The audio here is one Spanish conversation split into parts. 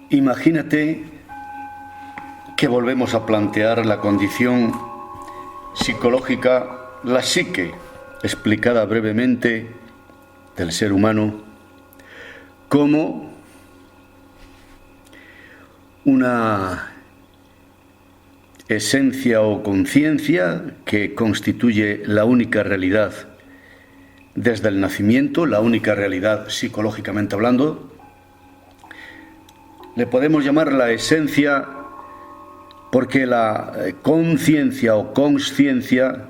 Imagínate que volvemos a plantear la condición psicológica, la psique, explicada brevemente, del ser humano, como una esencia o conciencia que constituye la única realidad desde el nacimiento, la única realidad psicológicamente hablando. Le podemos llamar la esencia porque la conciencia o consciencia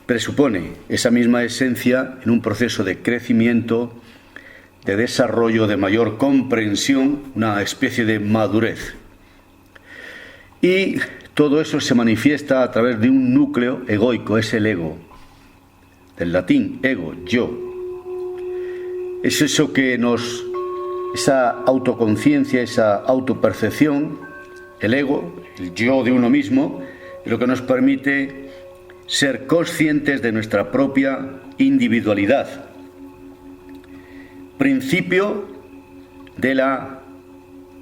presupone esa misma esencia en un proceso de crecimiento, de desarrollo, de mayor comprensión, una especie de madurez. Y todo eso se manifiesta a través de un núcleo egoico, es el ego, del latín ego, yo. Es eso que esa autoconciencia, esa autopercepción, el ego, el yo de uno mismo, es lo que nos permite ser conscientes de nuestra propia individualidad. Principio de la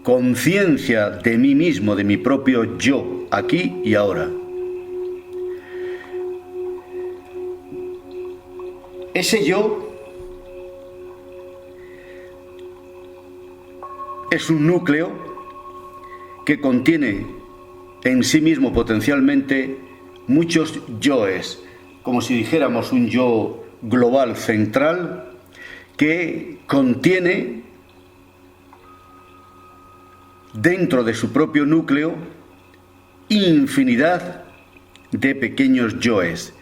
conciencia de mí mismo, de mi propio yo, aquí y ahora. Ese yo es un núcleo que contiene en sí mismo potencialmente muchos yoes, como si dijéramos un yo global central que contiene dentro de su propio núcleo infinidad de pequeños yoes.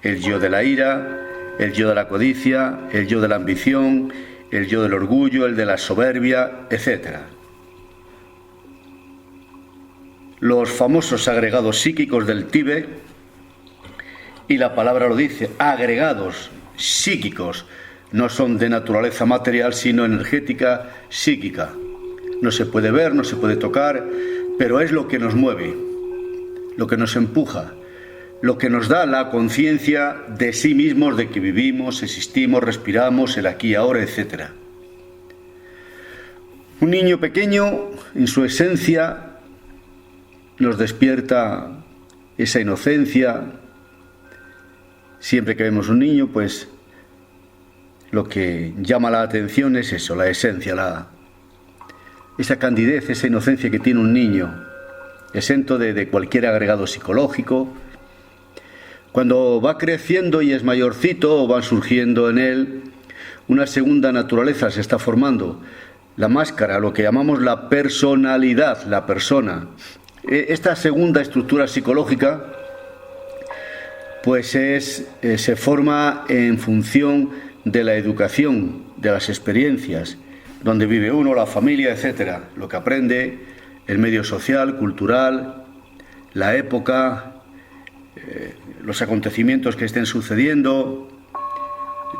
El yo de la ira, el yo de la codicia, el yo de la ambición, el yo del orgullo, el de la soberbia, etc. Los famosos agregados psíquicos del Tíbet, y la palabra lo dice, agregados psíquicos, no son de naturaleza material, sino energética, psíquica. No se puede ver, no se puede tocar, pero es lo que nos mueve, lo que nos empuja, lo que nos da la conciencia de sí mismos, de que vivimos, existimos, respiramos, el aquí y ahora, etc. Un niño pequeño, en su esencia, nos despierta esa inocencia. Siempre que vemos un niño, pues lo que llama la atención es eso, la esencia, esa candidez, esa inocencia que tiene un niño, exento de cualquier agregado psicológico. Cuando va creciendo y es mayorcito, va surgiendo en él una segunda naturaleza, se está formando la máscara, lo que llamamos la personalidad, la persona. Esta segunda estructura psicológica pues se forma en función de la educación, de las experiencias, donde vive uno, la familia, etc. Lo que aprende, el medio social, cultural, la época, los acontecimientos que estén sucediendo,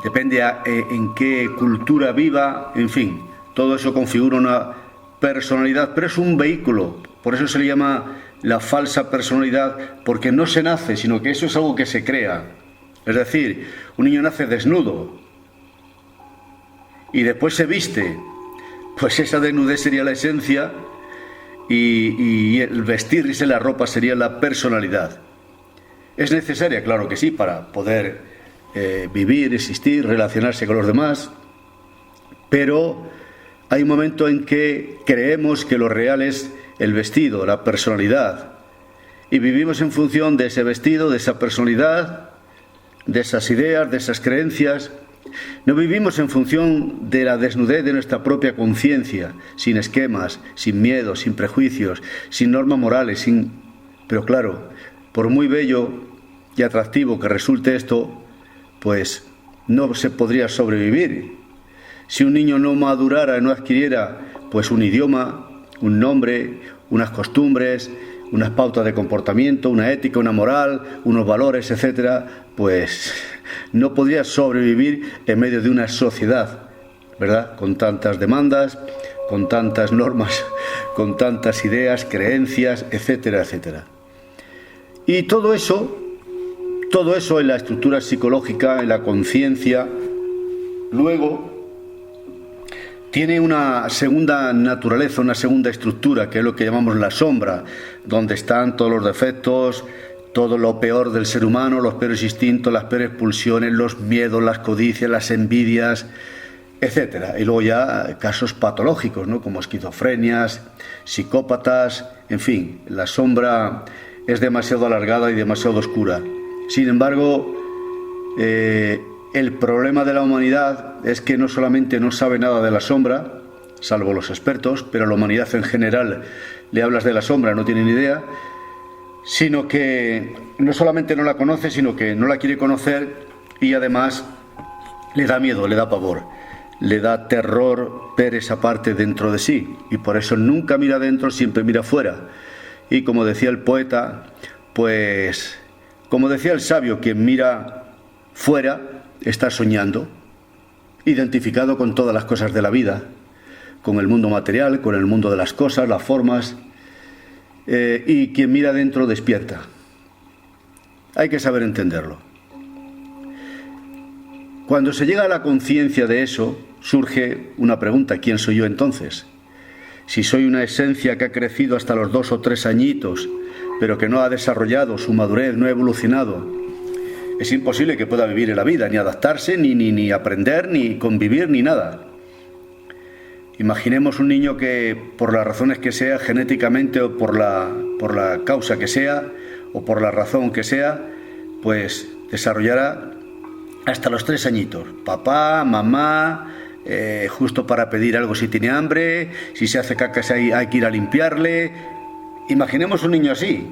depende en qué cultura viva, en fin, todo eso configura una personalidad, pero es un vehículo, por eso se le llama la falsa personalidad, porque no se nace, sino que eso es algo que se crea. Es decir, un niño nace desnudo y después se viste, pues esa desnudez sería la esencia y el vestirse la ropa sería la personalidad. ¿Es necesaria? Claro que sí, para poder vivir, existir, relacionarse con los demás, pero hay un momento en que creemos que lo real es el vestido, la personalidad, y vivimos en función de ese vestido, de esa personalidad, de esas ideas, de esas creencias. No vivimos en función de la desnudez de nuestra propia conciencia, sin esquemas, sin miedos, sin prejuicios, sin normas morales, Pero claro, por muy bello y atractivo que resulte esto, pues no se podría sobrevivir. Si un niño no madurara, no adquiriera pues un idioma, un nombre, unas costumbres, unas pautas de comportamiento, una ética, una moral, unos valores, etcétera, pues no podría sobrevivir en medio de una sociedad, ¿verdad? Con tantas demandas, con tantas normas, con tantas ideas, creencias, etcétera, etcétera. Y todo eso en la estructura psicológica, en la conciencia, luego tiene una segunda naturaleza, una segunda estructura, que es lo que llamamos la sombra, donde están todos los defectos, todo lo peor del ser humano, los peores instintos, las peores pulsiones, los miedos, las codicias, las envidias, etcétera. Y luego ya casos patológicos, ¿no? Como esquizofrenias, psicópatas, en fin, la sombra es demasiado alargada y demasiado oscura. Sin embargo, el problema de la humanidad es que no solamente no sabe nada de la sombra, salvo los expertos, pero a la humanidad en general le hablas de la sombra, no tiene ni idea, sino que no solamente no la conoce, sino que no la quiere conocer y además le da miedo, le da pavor, le da terror ver esa parte dentro de sí, y por eso nunca mira dentro, siempre mira fuera. Y como decía el poeta, pues como decía el sabio, quien mira fuera está soñando, identificado con todas las cosas de la vida, con el mundo material, con el mundo de las cosas, las formas, y quien mira dentro despierta. Hay que saber entenderlo. Cuando se llega a la conciencia de eso, surge una pregunta: ¿quién soy yo entonces? Si soy una esencia que ha crecido hasta los 2 o 3 añitos, pero que no ha desarrollado su madurez, no ha evolucionado, es imposible que pueda vivir en la vida, ni adaptarse, ni aprender, ni convivir, ni nada. Imaginemos un niño que, por las razones que sea, genéticamente o por la causa que sea, o por la razón que sea, pues desarrollará hasta los 3 añitos. Papá, mamá, justo para pedir algo si tiene hambre, si se hace caca hay que ir a limpiarle. Imaginemos un niño así.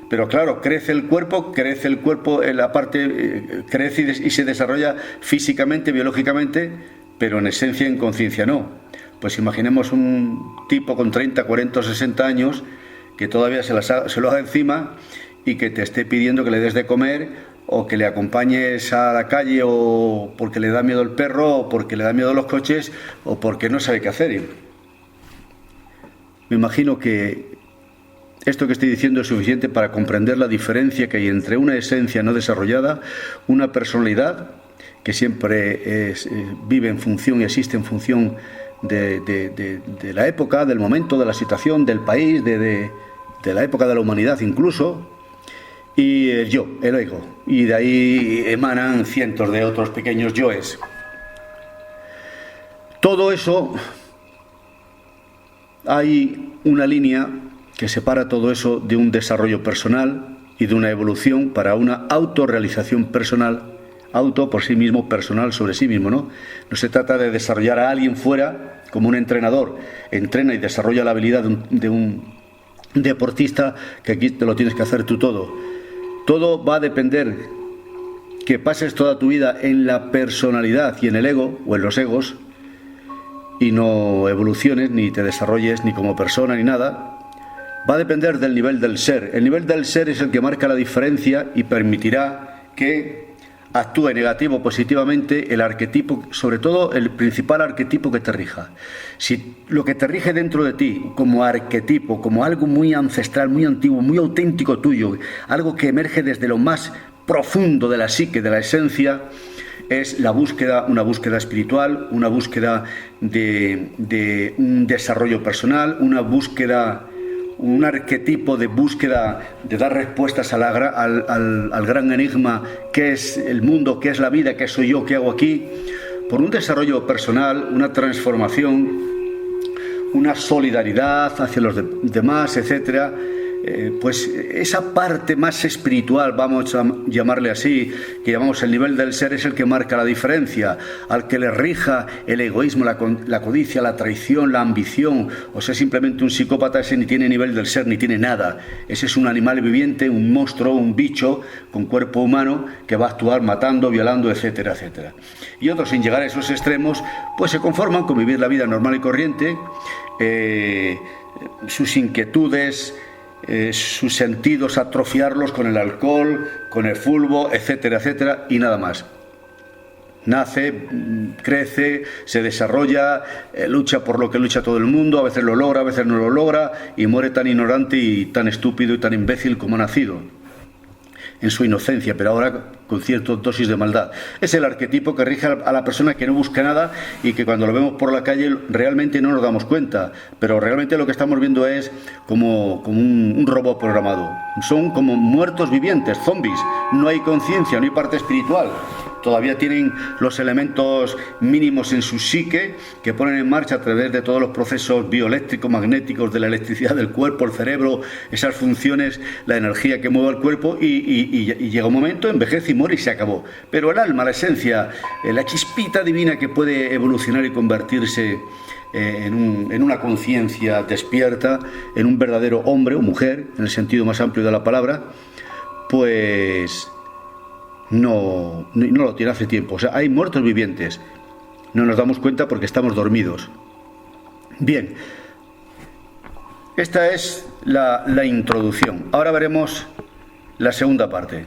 Pero claro, crece el cuerpo, en la parte, crece y se desarrolla físicamente, biológicamente, pero en esencia, en conciencia no. Pues imaginemos un tipo con 30, 40 o 60 años que todavía se lo haga encima y que te esté pidiendo que le des de comer, o que le acompañes a la calle, o porque le da miedo el perro, o porque le da miedo los coches, o porque no sabe qué hacer. Me imagino que esto que estoy diciendo es suficiente para comprender la diferencia que hay entre una esencia no desarrollada, una personalidad que siempre vive en función y existe en función de la época, del momento, de la situación, del país, de la época de la humanidad incluso, y el yo, el ego, y de ahí emanan cientos de otros pequeños yoes. Todo eso, hay una línea que separa todo eso de un desarrollo personal y de una evolución para una autorrealización personal. Auto por sí mismo, personal sobre sí mismo, ¿no? No se trata de desarrollar a alguien fuera, como un entrenador entrena y desarrolla la habilidad de un deportista, que aquí te lo tienes que hacer tú todo. Todo va a depender que pases toda tu vida en la personalidad y en el ego, o en los egos, y no evoluciones, ni te desarrolles ni como persona, ni nada. Va a depender del nivel del ser. El nivel del ser es el que marca la diferencia y permitirá que actúe negativo o positivamente el arquetipo, sobre todo el principal arquetipo que te rija. Si lo que te rige dentro de ti como arquetipo, como algo muy ancestral, muy antiguo, muy auténtico tuyo, algo que emerge desde lo más profundo de la psique, de la esencia, es la búsqueda, una búsqueda espiritual, una búsqueda de un desarrollo personal, una búsqueda, un arquetipo de búsqueda de dar respuestas al gran enigma que es el mundo, que es la vida, que soy yo, qué hago aquí, por un desarrollo personal, una transformación, una solidaridad hacia los demás, etcétera. Pues esa parte más espiritual, vamos a llamarle así, que llamamos el nivel del ser, es el que marca la diferencia. Al que le rija el egoísmo, la codicia, la traición, la ambición, o sea, simplemente un psicópata, ese ni tiene nivel del ser, ni tiene nada. Ese es un animal viviente, un monstruo, un bicho con cuerpo humano que va a actuar matando, violando, etcétera, etcétera. Y otros, sin llegar a esos extremos, pues se conforman con vivir la vida normal y corriente, sus inquietudes, sus sentidos atrofiarlos con el alcohol, con el fútbol, etcétera, etcétera, y nada más. Nace, crece, se desarrolla, lucha por lo que lucha todo el mundo, a veces lo logra, a veces no lo logra, y muere tan ignorante y tan estúpido y tan imbécil como ha nacido. en su inocencia, pero ahora con cierta dosis de maldad. Es el arquetipo que rige a la persona que no busca nada y que cuando lo vemos por la calle realmente no nos damos cuenta, pero realmente lo que estamos viendo es como un robot programado. Son como muertos vivientes, zombies. No hay conciencia, no hay parte espiritual. Todavía tienen los elementos mínimos en su psique que ponen en marcha a través de todos los procesos bioeléctricos, magnéticos, de la electricidad del cuerpo, el cerebro, esas funciones, la energía que mueve el cuerpo y llega un momento, envejece y muere y se acabó. Pero el alma, la esencia, la chispita divina que puede evolucionar y convertirse en una conciencia despierta, en un verdadero hombre o mujer, en el sentido más amplio de la palabra, pues no lo tiene hace tiempo. O sea, hay muertos vivientes. No nos damos cuenta porque estamos dormidos. Bien, esta es la introducción. Ahora veremos la segunda parte.